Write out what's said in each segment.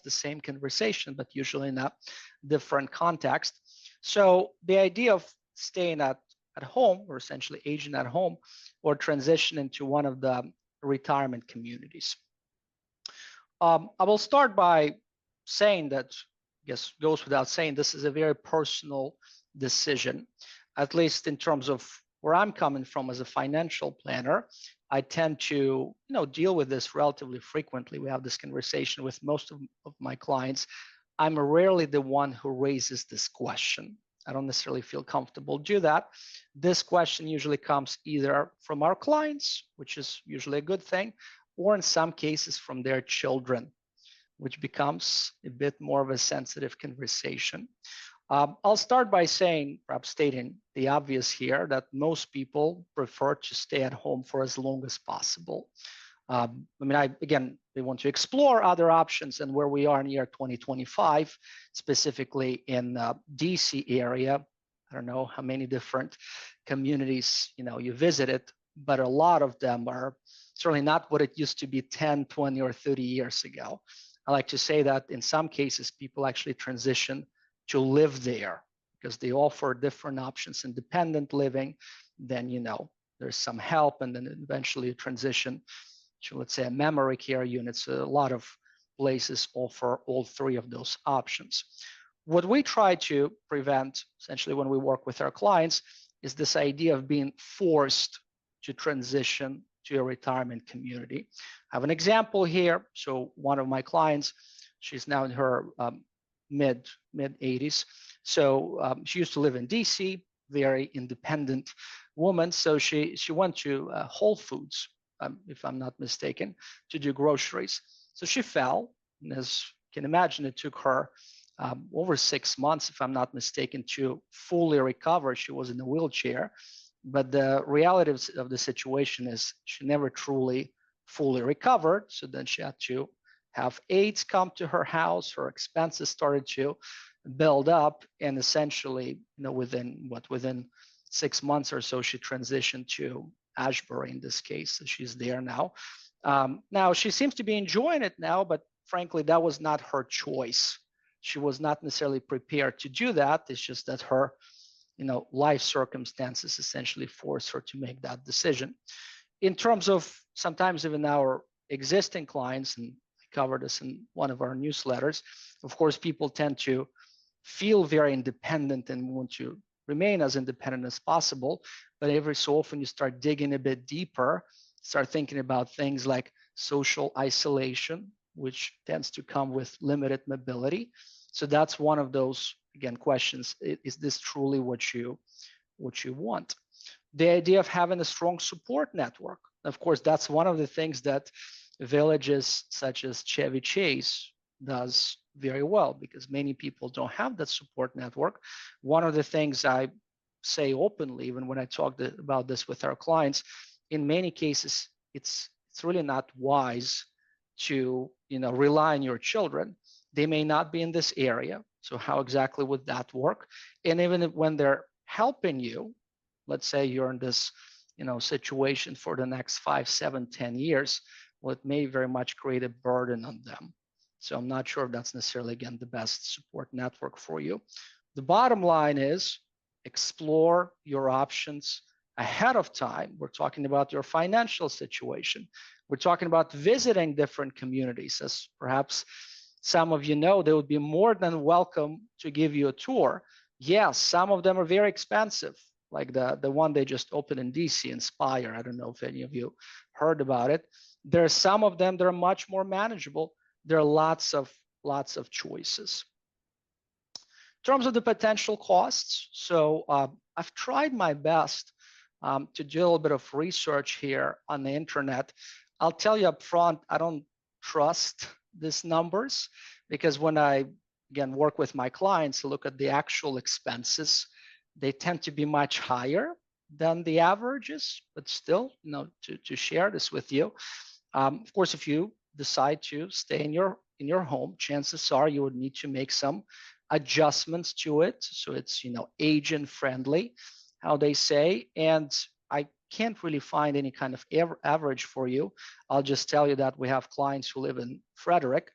the same conversation, but usually in a different context. So the idea of staying at home, or essentially aging at home, or transitioning to one of the retirement communities. I will start by saying that, I guess goes without saying, this is a very personal decision, at least in terms of where I'm coming from as a financial planner. I tend to, deal with this relatively frequently. We have this conversation with most of my clients. I'm rarely the one who raises this question. I don't necessarily feel comfortable do that. This question usually comes either from our clients, which is usually a good thing, or in some cases from their children, which becomes a bit more of a sensitive conversation. I'll start by saying, perhaps stating the obvious here, that most people prefer to stay at home for as long as possible. Again, we want to explore other options, and where we are in year 2025, specifically in DC area. I don't know how many different communities you visited, but a lot of them are certainly not what it used to be 10, 20, or 30 years ago. I like to say that in some cases, people actually transition to live there because they offer different options, independent living, then, there's some help, and then eventually transition to, let's say, a memory care unit. So a lot of places offer all three of those options. What we try to prevent, essentially, when we work with our clients, is this idea of being forced to transition to a retirement community. I have an example here. So one of my clients, she's now in her mid 80s. So she used to live in DC, very independent woman. So she went to Whole Foods, if I'm not mistaken, to do groceries. So she fell, and as you can imagine, it took her over 6 months, if I'm not mistaken, to fully recover. She was in a wheelchair, but the reality of the situation is she never truly fully recovered. So then she had to have aides come to her house. Her expenses started to build up, and essentially, within 6 months or so, she transitioned to Ashbury in this case. So she's there now. Now she seems to be enjoying it now, but frankly, that was not her choice. She was not necessarily prepared to do that. It's just that her, life circumstances essentially forced her to make that decision. In terms of sometimes even our existing clients, and I covered this in one of our newsletters, of course, people tend to feel very independent and want to remain as independent as possible. But every so often you start digging a bit deeper, start thinking about things like social isolation, which tends to come with limited mobility. So that's one of those, again, questions. Is this truly what you want? The idea of having a strong support network. Of course, that's one of the things that villages such as Chevy Chase does very well, because many people don't have that support network. One of the things I say openly, even when I talk about this with our clients, in many cases, it's really not wise to rely on your children. They may not be in this area. So how exactly would that work? And even when they're helping you, let's say you're in this situation for the next 5, 7, 10 years, well, it may very much create a burden on them. So I'm not sure if that's necessarily, again, the best support network for you. The bottom line is explore your options ahead of time. We're talking about your financial situation. We're talking about visiting different communities. As perhaps some of you know, they would be more than welcome to give you a tour. Yes, some of them are very expensive, like the one they just opened in DC, Inspire. I don't know if any of you heard about it. There are some of them that are much more manageable. There are lots of choices. In terms of the potential costs, so I've tried my best to do a little bit of research here on the internet. I'll tell you up front, I don't trust these numbers, because when I, again, work with my clients to look at the actual expenses, they tend to be much higher than the averages, but still, to share this with you. Of course, if you decide to stay in your home, chances are you would need to make some adjustments to it, so it's agent friendly, how they say. And I can't really find any kind of average for you. I'll just tell you that we have clients who live in Frederick,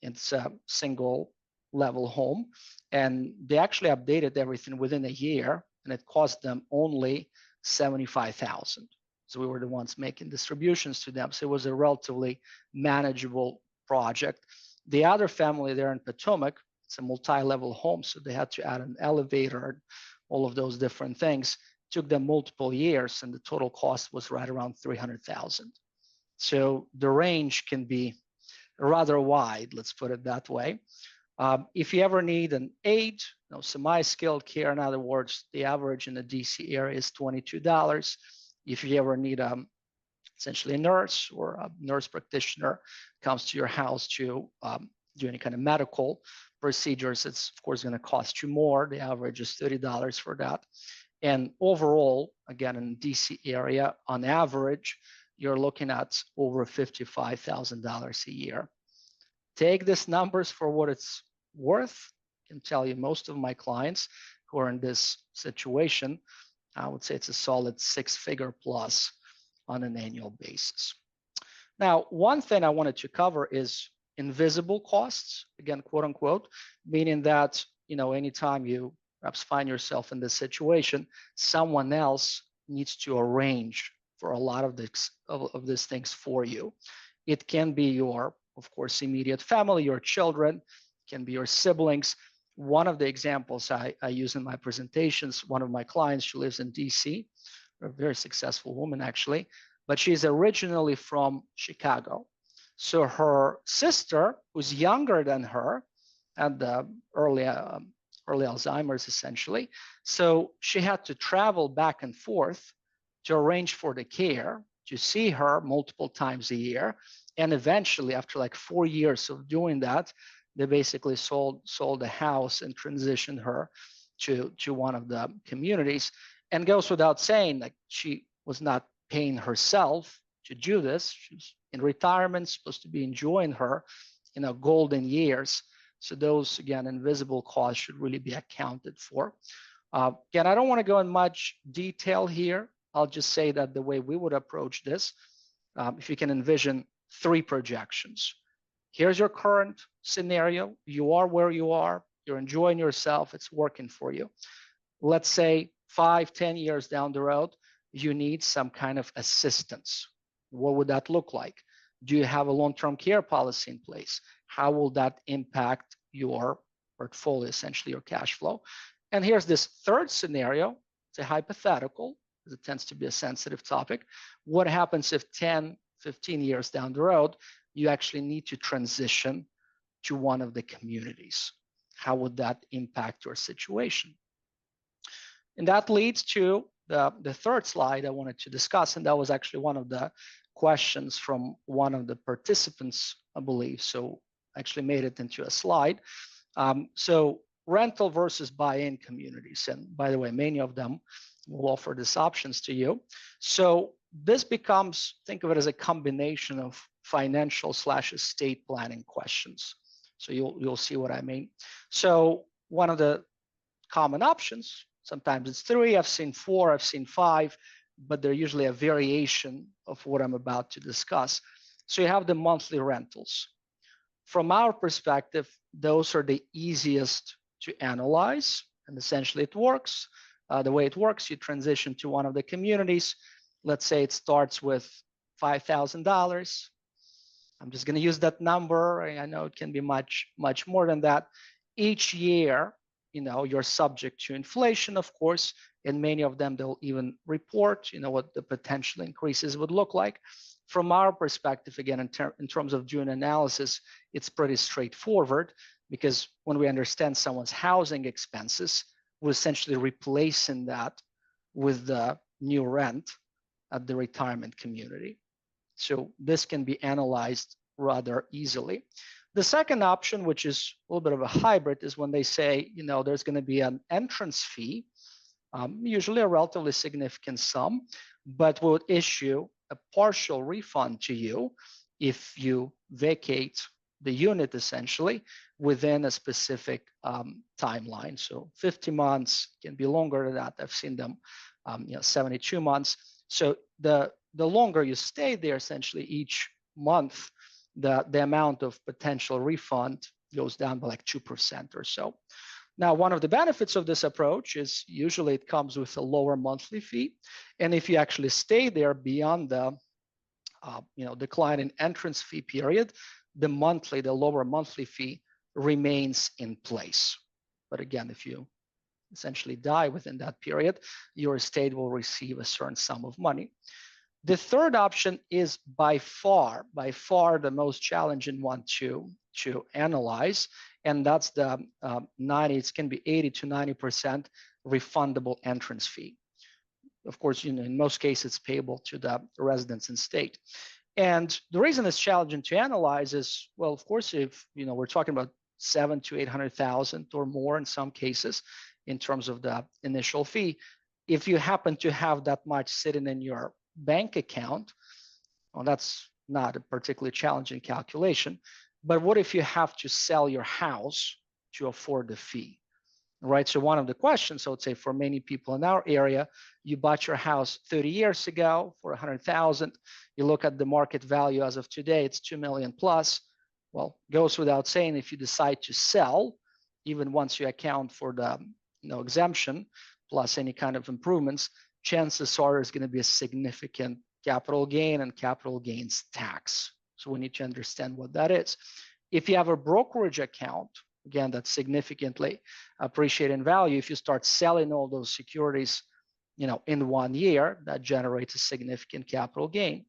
It's a single level home, and they actually updated everything within a year, and it cost them only 75,000. So we were the ones making distributions to them. So it was a relatively manageable project. The other family there in Potomac, it's a multi-level home, so they had to add an elevator, all of those different things. It took them multiple years, and the total cost was right around 300,000. So the range can be rather wide, let's put it that way. If you ever need an aide, semi-skilled care, in other words, the average in the DC area is $22. If you ever need essentially a nurse or a nurse practitioner comes to your house to do any kind of medical procedures, it's of course going to cost you more. The average is $30 for that. And overall, again, in the DC area, on average, you're looking at over $55,000 a year. Take these numbers for what it's worth. I can tell you most of my clients who are in this situation, I would say it's a solid 6-figure plus on an annual basis. Now, one thing I wanted to cover is invisible costs, again, quote unquote, meaning that, anytime you perhaps find yourself in this situation, someone else needs to arrange for a lot of these things for you. It can be your, of course, immediate family, your children, can be your siblings. One of the examples I use in my presentations, one of my clients, she lives in DC, a very successful woman actually, but she's originally from Chicago. So her sister, who's younger than her, had early Alzheimer's essentially. So she had to travel back and forth to arrange for the care, to see her multiple times a year. And eventually, after like 4 years of doing that, they basically sold the house and transitioned her to one of the communities. And goes without saying, like, she was not paying herself to do this. She's in retirement, supposed to be enjoying her, golden years. So those, again, invisible costs should really be accounted for. Again, I don't want to go in much detail here. I'll just say that the way we would approach this, if you can envision 3 projections. Here's your current scenario. You are where you are. You're enjoying yourself. It's working for you. Let's say 5-10 years down the road, you need some kind of assistance. What would that look like? Do you have a long-term care policy in place? How will that impact your portfolio, essentially your cash flow? And here's this third scenario. It's a hypothetical, because it tends to be a sensitive topic. What happens if 10, 15 years down the road, you actually need to transition to one of the communities? How would that impact your situation? And that leads to the third slide I wanted to discuss, and that was actually one of the questions from one of the participants, I believe. So I actually made it into a slide. So rental versus buy-in communities. And by the way, many of them will offer these options to you. So this becomes, think of it as a combination of financial / estate planning questions. So you'll see what I mean. So one of the common options, sometimes it's 3, I've seen 4, I've seen 5, but they're usually a variation of what I'm about to discuss. So you have the monthly rentals. From our perspective, those are the easiest to analyze, and essentially it works. The way it works, you transition to one of the communities. Let's say it starts with $5,000. I'm just going to use that number. I know it can be much more than that. Each year, you're subject to inflation, of course, and many of them, they'll even report, what the potential increases would look like. From our perspective, again, in terms of doing analysis, it's pretty straightforward, because when we understand someone's housing expenses, we're essentially replacing that with the new rent at the retirement community. So this can be analyzed rather easily. The second option, which is a little bit of a hybrid, is when they say, there's going to be an entrance fee, usually a relatively significant sum, but will issue a partial refund to you if you vacate the unit, essentially, within a specific timeline. So 50 months, can be longer than that. I've seen them, 72 months. So the longer you stay there, essentially each month, the amount of potential refund goes down by like 2% or so. Now, one of the benefits of this approach is usually it comes with a lower monthly fee. And if you actually stay there beyond the decline in entrance fee period, the lower monthly fee remains in place. But again, if you essentially die within that period, your estate will receive a certain sum of money. The third option is by far the most challenging one to analyze, and that's the 90. It can be 80 to 90% refundable entrance fee. Of course, in most cases, it's payable to the residents and state. And the reason it's challenging to analyze is, well, of course, if we're talking about 700,000 to 800,000 or more in some cases in terms of the initial fee, if you happen to have that much sitting in your bank account, well, that's not a particularly challenging calculation. But what if you have to sell your house to afford the fee, right? So one of the questions, I would say, for many people in our area, you bought your house 30 years ago for 100,000. You look at the market value as of today, it's 2 million plus. Well, goes without saying, if you decide to sell, even once you account for the exemption plus any kind of improvements, chances are there's going to be a significant capital gain and capital gains tax. So we need to understand what that is. If you have a brokerage account, again, that's significantly appreciated in value. If you start selling all those securities, in 1 year, that generates a significant capital gain.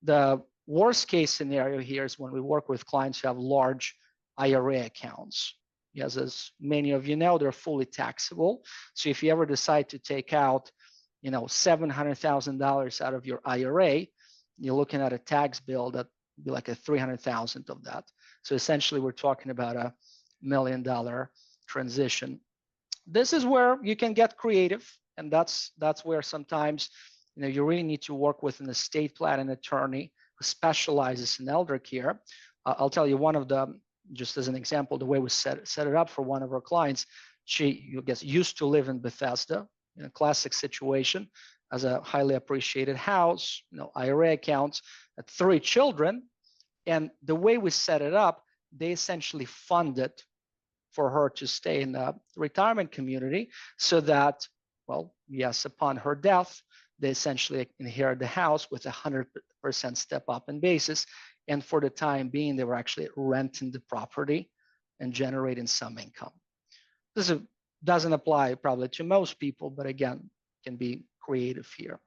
The worst case scenario here is when we work with clients who have large IRA accounts. Yes, as many of you know, they're fully taxable. So if you ever decide to take out, $700,000 out of your IRA, you're looking at a tax bill that would be like a 300,000 of that. So essentially, we're talking about $1 million transition. This is where you can get creative, and that's where sometimes you really need to work with an estate planning attorney who specializes in elder care. I'll tell you one of the, just as an example, the way we set it up for one of our clients. She, used to live in Bethesda, in a classic situation, as a highly appreciated house, IRA accounts, 3 children, and the way we set it up, they essentially funded for her to stay in the retirement community so that, well, yes, upon her death, they essentially inherit the house with 100% step up in basis. And for the time being, they were actually renting the property and generating some income. This doesn't apply probably to most people, but again, can be creative here.